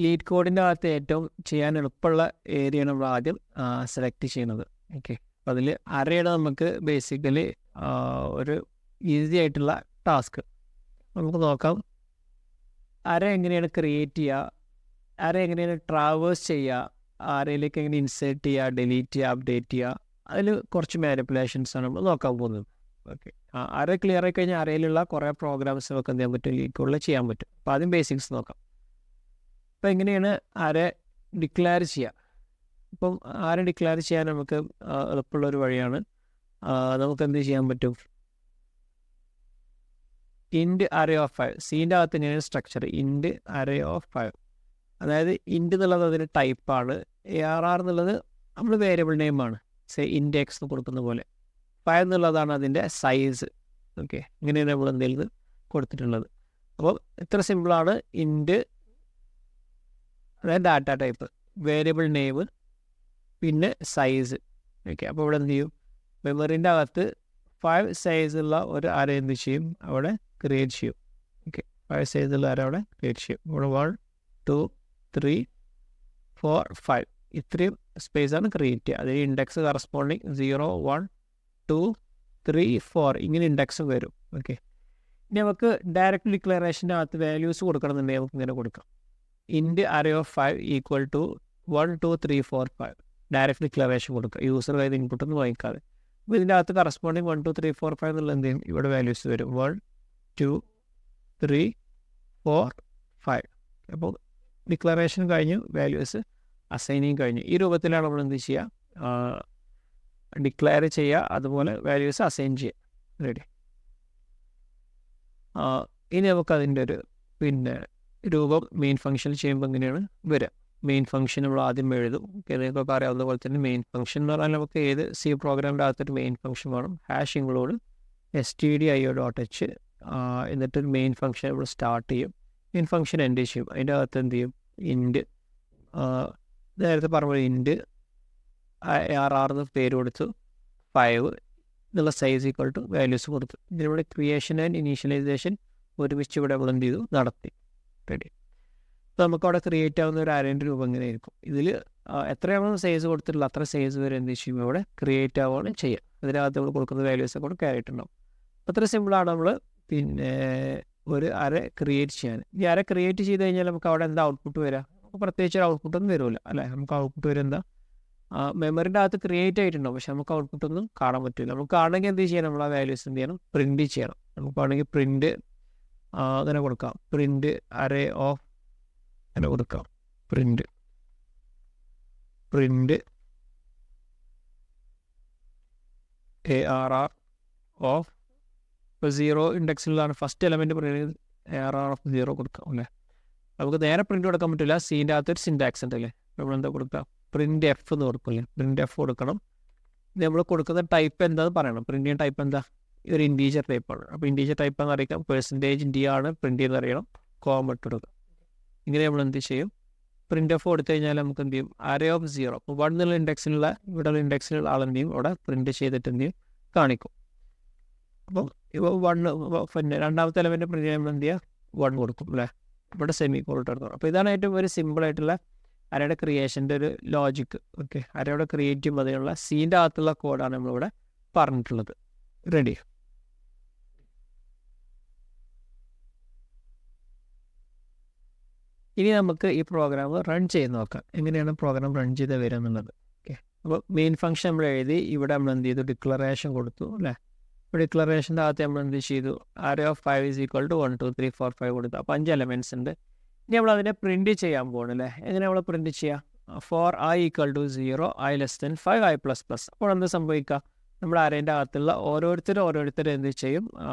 Lead കോഡിൻ്റെ അകത്ത് ഏറ്റവും ചെയ്യാൻ എളുപ്പമുള്ള ഏരിയയാണ് നമ്മൾ ആദ്യം സെലക്ട് ചെയ്യുന്നത്. ഓക്കെ, അപ്പോൾ അതിൽ അറേയുടെ നമുക്ക് ബേസിക്കലി ഒരു ഈസി ആയിട്ടുള്ള ടാസ്ക് നമുക്ക് നോക്കാം. അറേ എങ്ങനെയാണ് ക്രിയേറ്റ് ചെയ്യുക, അറേ എങ്ങനെയാണ് ട്രാവേഴ്സ് ചെയ്യുക, അറേയിലേക്ക് എങ്ങനെ ഇൻസേർട്ട് ചെയ്യുക, ഡിലീറ്റ് ചെയ്യുക, അപ്ഡേറ്റ് ചെയ്യുക, അതിൽ കുറച്ച് മാനിപ്പുലേഷൻസാണ് നമ്മൾ നോക്കാൻ പോകുന്നത്. ഓക്കെ, അറേ ക്ലിയർ ആയി കഴിഞ്ഞാൽ അറേയിലുള്ള കുറേ പ്രോഗ്രാംസ് നമുക്ക് എന്ത് ചെയ്യാൻ പറ്റും, ലീഡ് കോഡിൽ ചെയ്യാൻ പറ്റും. അപ്പോൾ ആദ്യം ബേസിക്സ് നോക്കാം. അപ്പോൾ എങ്ങനെയാണ് അറേ ഡിക്ലെയർ ചെയ്യുക. ഇപ്പം അറേ ഡിക്ലെയർ ചെയ്യാൻ നമുക്ക് എളുപ്പമുള്ളൊരു വഴിയാണ്. നമുക്ക് എന്ത് ചെയ്യാൻ പറ്റും, ഇൻഡ് അറേ ഓഫ് 5. സീൻ്റെ അകത്ത് തന്നെയാണ് സ്ട്രക്ചർ, ഇൻഡ് അറേ ഓഫ് 5. അതായത് ഇൻഡ് എന്നുള്ളത് അതിൻ്റെ ടൈപ്പാണ്, ARR എന്നുള്ളത് നമ്മൾ വേരിയബിൾ നെയിമാണ്, സേ ഇൻഡെക്സ് എന്ന് കൊടുക്കുന്ന പോലെ. 5 എന്നുള്ളതാണ് അതിൻ്റെ സൈസ്. ഓക്കെ, ഇങ്ങനെയാണ് നമ്മൾ എന്തെങ്കിലും കൊടുത്തിട്ടുള്ളത്. അപ്പോൾ ഇത്ര സിമ്പിളാണ്. ഇൻഡ് അതായത് ഡാറ്റ ടൈപ്പ്, വേരിയബിൾ നെയിം, പിന്നെ സൈസ്. ഓക്കെ, അപ്പോൾ ഇവിടെ എന്ത് ചെയ്യും, മെമ്മറിൻ്റെ അകത്ത് 5 സൈസുള്ള ഒരു അറേ എന്ത് ചെയ്യും, അവിടെ ക്രിയേറ്റ് ചെയ്യും. ഓക്കെ, 5 സൈസുള്ള അറേ അവിടെ ക്രിയേറ്റ് ചെയ്യും. ഇവിടെ 1 2 3 4 5 ഇത്രയും സ്പേസാണ് ക്രിയേറ്റ് ചെയ്യുക. അതിൽ ഇൻഡെക്സ് കറസ്പോണ്ടിങ് 0 1 2 3 4 ഇങ്ങനെ ഇൻഡെക്സും വരും. ഓക്കെ, ഇനി നമുക്ക് ഡയറക്റ്റ് ഡിക്ലറേഷൻ്റെ അകത്ത് വാല്യൂസ് കൊടുക്കണമെന്നുണ്ടെങ്കിൽ നമുക്ക് ഇങ്ങനെ കൊടുക്കാം, int array of 5 equal to 1 2 3 4 5. Direct declaration കൊടുക്കുക, യൂസർ കയ്യിൽ ഇൻപുട്ടൊന്നും വാങ്ങിക്കാതെ. അപ്പോൾ ഇതിൻ്റെ അകത്ത് കറസ്പോണ്ടിങ് 1 2 3 4 5 എന്നുള്ള എന്ത് ചെയ്യും, ഇവിടെ വാല്യൂസ് വരും 1 2 3 4 5. അപ്പോൾ ഡിക്ലറേഷൻ കഴിഞ്ഞു, വാല്യൂസ് അസൈനിങ് കഴിഞ്ഞു. ഈ രൂപത്തിലാണ് നമ്മൾ എന്ത് ചെയ്യുക, ഡിക്ലെയർ ചെയ്യുക, അതുപോലെ വാല്യൂസ് അസൈൻ ചെയ്യുക. റെഡി. ഇനി നമുക്ക് അതിൻ്റെ ഒരു പിന്നെ രൂപം മെയിൻ ഫംഗ്ഷൻ ചെയ്യുമ്പോൾ എങ്ങനെയാണ് വരിക. മെയിൻ ഫംഗ്ഷൻ നമ്മൾ ആദ്യം എഴുതും. നിങ്ങൾക്ക് അറിയാവുന്ന പോലെ തന്നെ മെയിൻ ഫംഗ്ഷൻ എന്ന് പറഞ്ഞാൽ നമുക്ക് ഏത് C പ്രോഗ്രാമിൻ്റെ അകത്തൊരു മെയിൻ ഫംഗ്ഷൻ വേണം. ഹാഷ് ഇൻക്ലൂഡ് stdio.h, എന്നിട്ട് മെയിൻ ഫംഗ്ഷൻ നമ്മൾ സ്റ്റാർട്ട് ചെയ്യും, മെയിൻ ഫംഗ്ഷൻ എൻഡ് ചെയ്യും. അതിൻ്റെ അകത്ത് എന്ത് ചെയ്യും, ഇൻഡ് നേരത്തെ പറഞ്ഞ ഇൻഡ് ARR എന്ന് പേര് കൊടുത്തു, 5 എന്നുള്ള സൈസ് ഈക്വൽ ടു വാല്യൂസ് കൊടുത്തു. ഇതിലൂടെ ക്രിയേഷൻ ആൻഡ് ഇനീഷ്യലൈസേഷൻ ഒരുമിച്ച് ഇവിടെ നമ്മൾ എന്ത് ചെയ്തു, നടത്തി. റെഡി. അപ്പോൾ നമുക്ക് അവിടെ ക്രിയേറ്റ് ആവുന്ന ഒരു അറേൻ്റെ രൂപം എങ്ങനെ ആയിരിക്കും, ഇതിൽ എത്രയാണോ സൈസ് കൊടുത്തിട്ടുള്ള അത്ര സൈസ് വരെ എന്ത് ചെയ്യും ഇവിടെ ക്രിയേറ്റ് ആവുകയാണ് ചെയ്യുക. അതിനകത്ത് നമ്മൾ കൊടുക്കുന്ന വാല്യൂസൊക്കെ കൂടെ കയറിയിട്ടുണ്ടാവും. അത്ര സിമ്പിളാണ് നമ്മൾ പിന്നെ ഒരു അറേ ക്രിയേറ്റ് ചെയ്യാൻ. ഈ അറേ ക്രിയേറ്റ് ചെയ്ത് കഴിഞ്ഞാൽ നമുക്ക് അവിടെ എന്താ ഔട്ട്പുട്ട് വരിക, പ്രത്യേകിച്ച് ഒരു ഔട്ട്പുട്ടൊന്നും വരില്ല അല്ലേ. നമുക്ക് ഔട്ട്പുട്ട് വരും എന്താ, മെമ്മറിൻ്റെ അകത്ത് ക്രിയേറ്റ് ആയിട്ടുണ്ടാവും, പക്ഷെ നമുക്ക് ഔട്ട്പുട്ടൊന്നും കാണാൻ പറ്റില്ല. നമുക്ക് കാണണമെങ്കിൽ എന്ത് ചെയ്യണം, നമ്മൾ ആ വാല്യൂസ് എന്ത് ചെയ്യണം, പ്രിൻറ്റ് ചെയ്യണം. നമുക്ക് വേണമെങ്കിൽ പ്രിൻറ്റ് അങ്ങനെ കൊടുക്കാം, പ്രിൻറ്റ് അറേ ഓഫ് അങ്ങനെ കൊടുക്കാം, പ്രിൻറ്റ് ARR ഓഫ്, ഇപ്പോൾ 0 ഇൻഡെക്സിലാണ് ഫസ്റ്റ് എലമെൻറ്റ് പറയുന്നത്, ARR ഓഫ് 0 കൊടുക്കാം അല്ലേ. നമുക്ക് നേരെ പ്രിൻറ്റ് കൊടുക്കാൻ പറ്റില്ല, സീൻ്റെ അകത്തൊരു സിൻറ്റാക്സ് ഉണ്ടല്ലേ, നമ്മളെന്താ കൊടുക്കുക, പ്രിൻറ്റ് എഫ് എന്ന് കൊടുക്കില്ലേ, പ്രിൻറ്റ് എഫ് കൊടുക്കണം. ഇത് നമ്മൾ കൊടുക്കുന്ന ടൈപ്പ് എന്താണെന്ന് പറയണം. പ്രിൻറ്റ് ചെയ്യുന്ന ടൈപ്പ് എന്താ, ഒരു ഇൻറ്റീജർ ടൈപ്പാണ്. അപ്പോൾ ഇൻറ്റീജർ ടൈപ്പ് എന്ന് അറിയിക്കാം, %d ആണ് പ്രിൻറ്റ് ചെയ്യുന്നത് അറിയണം, കോമ ഇട്ട് കൊടുക്കുക. ഇങ്ങനെ നമ്മൾ എന്ത് ചെയ്യും, പ്രിൻറ്റ് എഫ് കൊടുത്തു കഴിഞ്ഞാൽ നമുക്ക് എന്ത് ചെയ്യും, അറേ ഓഫ് 0, അപ്പോൾ 1 എന്നുള്ള ഇൻഡെക്സിലുള്ള ഇവിടെ ഇൻഡെക്സിലുള്ള ആളെന്ത് ചെയ്യും, അവിടെ പ്രിൻറ്റ് ചെയ്തിട്ട് എന്ത് ചെയ്യും, കാണിക്കും. അപ്പം ഇപ്പോൾ 1 പിന്നെ രണ്ടാമത്തെ എലമെൻറ്റ് പ്രിൻറ്റ് ചെയ്യുമ്പോൾ എന്ത് ചെയ്യുക, 1 കൊടുക്കും അല്ലേ, ഇവിടെ സെമി കോളൻ എടുക്കണം. അപ്പോൾ ഇതാണ് ഏറ്റവും ഒരു സിമ്പിളായിട്ടുള്ള അരയുടെ ക്രിയേഷൻ്റെ ഒരു ലോജിക്ക്. ഓക്കെ, അരയുടെ ക്രിയേറ്റ് ചെയ്യുമ്പോൾ അതിനുള്ള സീൻ്റെ അകത്തുള്ള കോഡാണ് നമ്മളിവിടെ പറഞ്ഞിട്ടുള്ളത്. റെഡി. ഇനി നമുക്ക് ഈ പ്രോഗ്രാം റൺ ചെയ്ത് നോക്കാം, എങ്ങനെയാണ് പ്രോഗ്രാം റൺ ചെയ്ത് വരിക എന്നുള്ളത്. ഓക്കെ, അപ്പോൾ മെയിൻ ഫംഗ്ഷൻ നമ്മൾ എഴുതി, ഇവിടെ നമ്മൾ എന്ത് ചെയ്തു, ഡിക്ലറേഷൻ കൊടുത്തു അല്ലേ. ഇപ്പോൾ ഡിക്ലറേഷൻ്റെ അകത്ത് നമ്മൾ എന്ത് ചെയ്തു, array of 5 is equal to 1 2 3 4 5 കൊടുത്തു. അപ്പോൾ 5 എലമെൻറ്റ്സ് ഉണ്ട്. ഇനി നമ്മൾ അതിനെ പ്രിൻറ്റ് ചെയ്യാൻ പോകണം അല്ലേ. എങ്ങനെ നമ്മൾ പ്രിൻറ്റ് ചെയ്യുക, for i equal to 0 i less than 5 i plus plus. അപ്പോൾ എന്ത് സംഭവിക്കുക, നമ്മുടെ അറേൻ്റെ അകത്തുള്ള ഓരോരുത്തരും എന്ത് ചെയ്യും,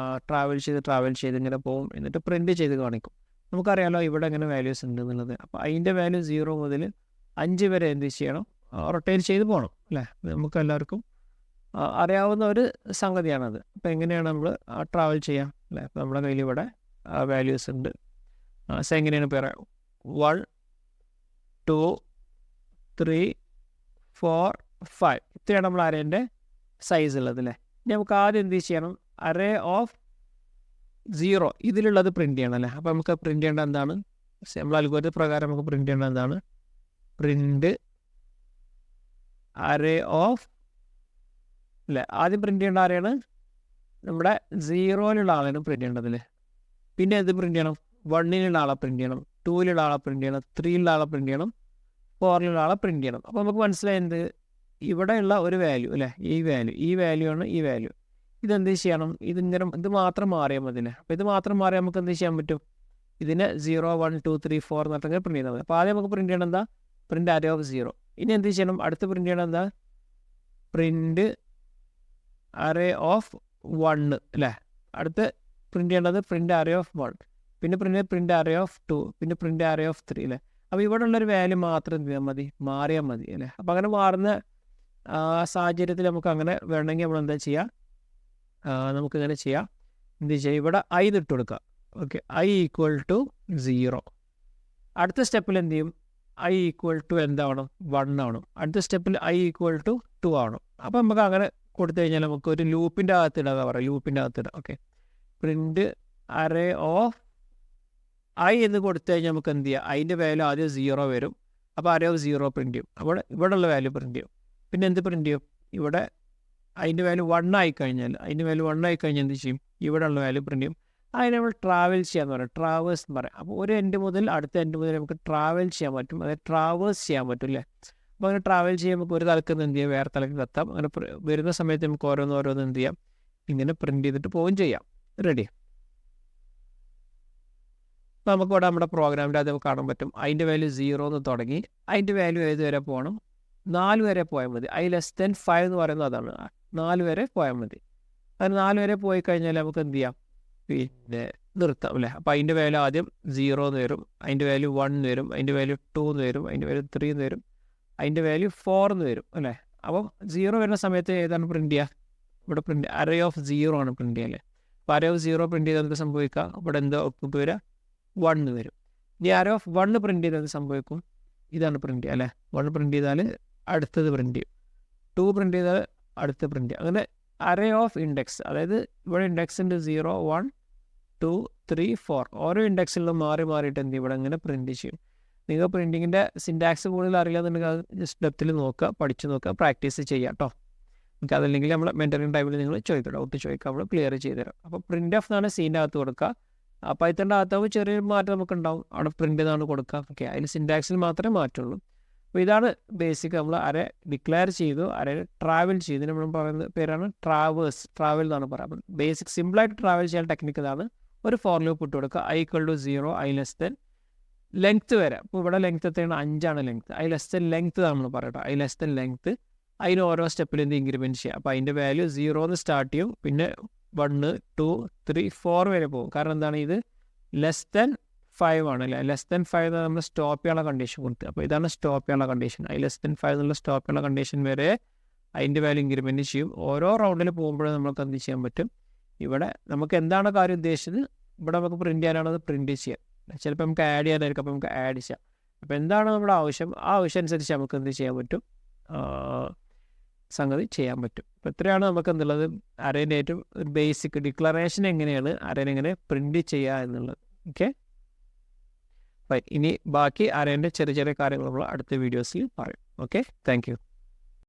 ട്രാവൽ ചെയ്ത് ഇങ്ങനെ പോകും, എന്നിട്ട് പ്രിൻറ്റ് ചെയ്ത് കാണിക്കും. നമുക്കറിയാലോ ഇവിടെ എങ്ങനെ വാല്യൂസ് ഉണ്ട് എന്നുള്ളത്. അപ്പോൾ അതിൻ്റെ വാല്യൂ 0 മുതൽ 5 വരെ എന്ത് ചെയ്യണം, റൊട്ടേറ്റ് ചെയ്ത് പോകണം അല്ലേ. നമുക്ക് എല്ലാവർക്കും അറിയാവുന്ന ഒരു സംഗതിയാണത്. അപ്പോൾ എങ്ങനെയാണ് നമ്മൾ ട്രാവൽ ചെയ്യാം അല്ലേ. അപ്പോൾ നമ്മുടെ കയ്യിൽ ഇവിടെ വാല്യൂസ് ഉണ്ട്. സോ എങ്ങനെയാണ് പറയാം, 1 2 3 4 5 ഇത്രയാണ് നമ്മൾ അറേൻ്റെ സൈസ് ഉള്ളത് അല്ലേ. ഇനി നമുക്ക് ആദ്യം എന്ത് ചെയ്യണം, അറേ ഓഫ് 0 ഇതിലുള്ളത് പ്രിൻറ്റ് ചെയ്യണം അല്ലേ. അപ്പോൾ നമുക്ക് പ്രിൻറ്റ് ചെയ്യേണ്ട എന്താണ്, നമ്മൾ അൽഗോരിതം പ്രകാരം നമുക്ക് പ്രിന്റ് ചെയ്യേണ്ട എന്താണ് പ്രിന്റ് അറേ ഓഫ് അല്ലേ. ആദ്യം പ്രിന്റ് ചെയ്യേണ്ട ആരെയാണ് നമ്മുടെ 0-ലുള്ള ആളാണ് പ്രിന്റ് ചെയ്യേണ്ടത് അല്ലേ. പിന്നെ എന്ത് പ്രിന്റ് ചെയ്യണം 1-ലുള്ള ആളെ പ്രിന്റ് ചെയ്യണം, 2-ലുള്ള ആളെ പ്രിന്റ് ചെയ്യണം, 3-ലുള്ള ആളെ പ്രിന്റ് ചെയ്യണം, 4-ലുള്ള ആളെ പ്രിന്റ് ചെയ്യണം. അപ്പോൾ നമുക്ക് മനസ്സിലായി എന്ത് ഇവിടെയുള്ള ഒരു വാല്യൂ അല്ലേ, ഈ വാല്യൂ ആണ് ഈ വാല്യൂ. ഇതെന്ത് ചെയ്യണം ഇത് മാത്രം മാറിയാൽ മതി അല്ലേ. അപ്പോൾ ഇത് മാത്രം മാറിയാൽ നമുക്ക് എന്ത് ചെയ്യാൻ പറ്റും ഇതിനെ 0, 1, 2, 3, 4 എന്നിട്ടങ്ങനെ പ്രിന്റ് ചെയ്താൽ മതി. അപ്പോൾ ആദ്യം നമുക്ക് പ്രിന്റ് ചെയ്യണം എന്താ പ്രിന്റ് അറേ ഓഫ് 0. ഇനി എന്ത് ചെയ്യണം അടുത്ത് പ്രിന്റ് ചെയ്യണം എന്താ പ്രിന്റ് അറേ ഓഫ് 1 അല്ലേ. അടുത്ത് പ്രിന്റ് ചെയ്യേണ്ടത് പ്രിന്റ് അറേ ഓഫ് 1, പിന്നെ പ്രിന്റ് അറേ ഓഫ് 2, പിന്നെ പ്രിന്റ് അറേ ഓഫ് 3 അല്ലേ. അപ്പോൾ ഇവിടെ ഉള്ളൊരു വാല്യൂ മാത്രം എന്ത് ചെയ്യാൻ മതി മാറിയാൽ മതി അല്ലേ. അപ്പോൾ അങ്ങനെ മാറുന്ന സാഹചര്യത്തിൽ നമുക്ക് അങ്ങനെ വേണമെങ്കിൽ നമ്മൾ എന്താ ചെയ്യുക നമുക്കിങ്ങനെ ചെയ്യാം. എന്ത് ചെയ്യുക ഇവിടെ i ഇട്ട് കൊടുക്കുക. Okay, i = 0. അടുത്ത സ്റ്റെപ്പിൽ എന്ത് ചെയ്യും i = എന്താവണം 1 ആവണം. അടുത്ത സ്റ്റെപ്പിൽ i = 2 ആവണം. അപ്പോൾ നമുക്ക് അങ്ങനെ കൊടുത്തു കഴിഞ്ഞാൽ നമുക്ക് ഒരു ലൂപ്പിൻ്റെ അകത്തിടാതെ പറയാം, ലൂപ്പിൻ്റെ അകത്തിടാം. Okay, print array of i എന്ന് കൊടുത്തു കഴിഞ്ഞാൽ നമുക്ക് എന്ത് ചെയ്യാം അതിൻ്റെ വാല്യൂ ആദ്യം 0 വരും. അപ്പോൾ അറേ ഓഫ് 0 പ്രിന്റ് ചെയ്യും. അപ്പോൾ ഇവിടെ ഉള്ള വാല്യൂ പ്രിന്റ് ചെയ്യും. പിന്നെ എന്ത് പ്രിന്റ് ചെയ്യും ഇവിടെ അതിൻ്റെ വാല്യൂ 1 ആയിക്കഴിഞ്ഞാൽ എന്ത് ചെയ്യും ഇവിടെ ഉള്ള വാല്യൂ പ്രിന്റ് ചെയ്യും. അതിനെ നമ്മൾ ട്രാവൽ ചെയ്യാന്ന് പറയാം, ട്രാവേഴ്സ് എന്ന് പറയാം. അപ്പോൾ ഒരു എൻഡ് മുതൽ അടുത്ത എൻഡ് മുതൽ നമുക്ക് ട്രാവൽ ചെയ്യാൻ പറ്റും, അതായത് ട്രാവേഴ്സ് ചെയ്യാൻ പറ്റും അല്ലേ. അപ്പോൾ അങ്ങനെ ട്രാവൽ ചെയ്യുമ്പോൾ നമുക്ക് ഒരു തലക്ക് എന്ത് ചെയ്യാം വേറെ തലക്ക് എത്താം. അങ്ങനെ വരുന്ന സമയത്ത് നമുക്ക് ഓരോന്ന് എന്ത് ചെയ്യാം ഇങ്ങനെ പ്രിന്റ് ചെയ്തിട്ട് പോവുകയും ചെയ്യാം. റെഡി. അപ്പോൾ നമുക്ക് ഇവിടെ നമ്മുടെ പ്രോഗ്രാമിൻ്റെ അത് കാണാൻ പറ്റും. അതിൻ്റെ വാല്യൂ 0 എന്ന് തുടങ്ങി അതിൻ്റെ വാല്യൂ ഏത് വരെ പോകണം 4 വരെ പോയാൽ മതി. i < 5 എന്ന് പറയുന്നത് അതാണ്, 4 വരെ പോയാൽ മതി. അങ്ങനെ 4 വരെ പോയി കഴിഞ്ഞാൽ നമുക്ക് എന്ത് ചെയ്യാം പിന്നെ നിർത്താം അല്ലേ. അപ്പോൾ അതിൻ്റെ വാല്യൂ ആദ്യം 0 എന്ന് വരും, അതിൻ്റെ വാല്യൂ 1 എന്ന് വരും, അതിൻ്റെ വാല്യൂ 2 എന്ന് വരും, അതിൻ്റെ വാല്യൂ 3 എന്ന് വരും, അതിൻ്റെ വാല്യൂ 4 എന്ന് വരും അല്ലേ. അപ്പം 0 വരുന്ന സമയത്ത് ഏതാണ് പ്രിന്റ് ചെയ്യുക ഇവിടെ പ്രിന്റ് അറേ ഓഫ് 0 ആണ് പ്രിന്റ് ചെയ്യുക അല്ലേ. അപ്പോൾ അറേ ഓഫ് 0 പ്രിന്റ് ചെയ്താൽ എന്ത് സംഭവിക്കുക ഇവിടെ എന്താ ഔട്ട്പുട്ട് വരിക 1 എന്ന് വരും. ഇനി അറേ ഓഫ് 1 പ്രിന്റ് ചെയ്താൽ എന്ത് സംഭവിക്കും ഇതാണ് പ്രിന്റ് ചെയ്യുക അല്ലേ. 1 പ്രിന്റ് ചെയ്താൽ അടുത്തത് പ്രിന്റ് ചെയ്യും, 2 പ്രിന്റ് ചെയ്താൽ അടുത്ത പ്രിന്റ് ചെയ്യും. അങ്ങനെ അറേ ഓഫ് ഇൻഡെക്സ്, അതായത് ഇവിടെ ഇൻഡെക്സ് ഉണ്ട് 0, 1, 2, 3, 4 ഓരോ ഇൻഡെക്സിലും മാറിയിട്ട് എന്ത് ചെയ്യും ഇവിടെ ഇങ്ങനെ പ്രിന്റ് ചെയ്യും. നിങ്ങൾ പ്രിന്റിങ്ങിൻ്റെ സിൻറ്റാക്സ് കൂടുതൽ അറിയില്ലാന്നുണ്ടെങ്കിൽ അത് ജസ്റ്റ് ഡെപ്തിൽ നോക്കുക, പഠിച്ച് നോക്കുക, പ്രാക്ടീസ് ചെയ്യാം കേട്ടോ. നമുക്ക് അതല്ലെങ്കിൽ നമ്മൾ മെൻറ്ററിങ് ടൈമിൽ നിങ്ങൾ ചോദിക്കുക, ഡൗട്ട് ചോദിക്കുക, നമ്മൾ ക്ലിയർ ചെയ്ത് തരാം. അപ്പോൾ പ്രിന്റ് ഓഫ് എന്നാണ് സീൻ്റെ അകത്ത് കൊടുക്കുക. പൈത്തണിൻ്റെ അകത്താവുമ്പോൾ ചെറിയൊരു മാറ്റം നമുക്ക് ഉണ്ടാവും, അവിടെ പ്രിന്റ് എന്നാണ് കൊടുക്കുക. ഓക്കെ, അതിൽ സിൻറ്റാക്സിൽ മാത്രമേ മാറ്റുള്ളൂ. അപ്പോൾ ഇതാണ് ബേസിക്. നമ്മൾ അറേ ഡിക്ലെയർ ചെയ്തു, അറേ ട്രാവൽ ചെയ്തു. നമ്മൾ പറയുന്ന പേരാണ് ട്രാവൽ എന്നാണ് പറയുന്നത്. ബേസിക് സിമ്പിളായിട്ട് ട്രാവൽ ചെയ്യാൻ ടെക്നിക്ക് ഇതാണ്. ഒരു ഫോർ ലൂപ്പ് ഇട്ട് കൊടുക്കുക, i = 0, i ലെങ്ത്ത് വരെ. അപ്പോൾ ഇവിടെ ലെങ്ത്ത് എത്രയാണ് 5 ആണ് ലെങ്ത്ത്. i ലെങ്ത്ത് നമ്മൾ പറയട്ടോ, i ലെങ്ത്ത്. അതിന് ഓരോ സ്റ്റെപ്പിൽ എന്ത് ഇൻക്രിമെൻറ്റ് ചെയ്യുക. അപ്പോൾ അതിൻ്റെ വാല്യൂ 0 എന്ന് സ്റ്റാർട്ട് ചെയ്യും, പിന്നെ 1, 2, 3, 4 വരെ പോകും. കാരണം എന്താണ് ഇത് <5 ആണ് അല്ലേ. <5 നമ്മൾ സ്റ്റോപ്പ് ചെയ്യാനുള്ള കണ്ടീഷൻ കൊടുത്ത്. അപ്പോൾ ഇതാണ് സ്റ്റോപ്പ് ചെയ്യാനുള്ള കണ്ടീഷൻ. i <5 എന്നുള്ള സ്റ്റോപ്പ് ചെയ്യാനുള്ള കണ്ടീഷൻ വരെ അതിൻ്റെ വാല്യൂ ഇൻക്രിമെൻറ്റ് ചെയ്യും. ഓരോ റൗണ്ടിൽ പോകുമ്പോഴും നമുക്ക് എന്ത് ചെയ്യാൻ പറ്റും ഇവിടെ നമുക്ക് എന്താണ് കാര്യം ഉദ്ദേശിച്ചത് ഇവിടെ നമുക്ക് പ്രിന്റ് ചെയ്യാനാണ് അത് പ്രിന്റ് ചെയ്യാം. ചിലപ്പോൾ നമുക്ക് ആഡ് ചെയ്യാനായിരിക്കും, അപ്പോൾ നമുക്ക് ആഡ് ചെയ്യാം. അപ്പോൾ എന്താണ് നമ്മുടെ ആവശ്യം ആ ആവശ്യം അനുസരിച്ച് നമുക്ക് എന്ത് ചെയ്യാൻ പറ്റും സംഗതി ചെയ്യാൻ പറ്റും. അപ്പോൾ ഇത്രയാണ് നമുക്ക് എന്തുള്ളത് അറേൻ്റെ ഏറ്റവും ഒരു ബേസിക് ഡിക്ലറേഷൻ എങ്ങനെയാണ് അറേനെ എങ്ങനെ പ്രിന്റ് ചെയ്യുക എന്നുള്ളത്. ഓക്കെ, ഇനി ബാക്കി അറേൻ്റെ ചെറിയ കാര്യങ്ങൾ നമ്മൾ അടുത്ത വീഡിയോസിൽ പറയും. Okay, thank you.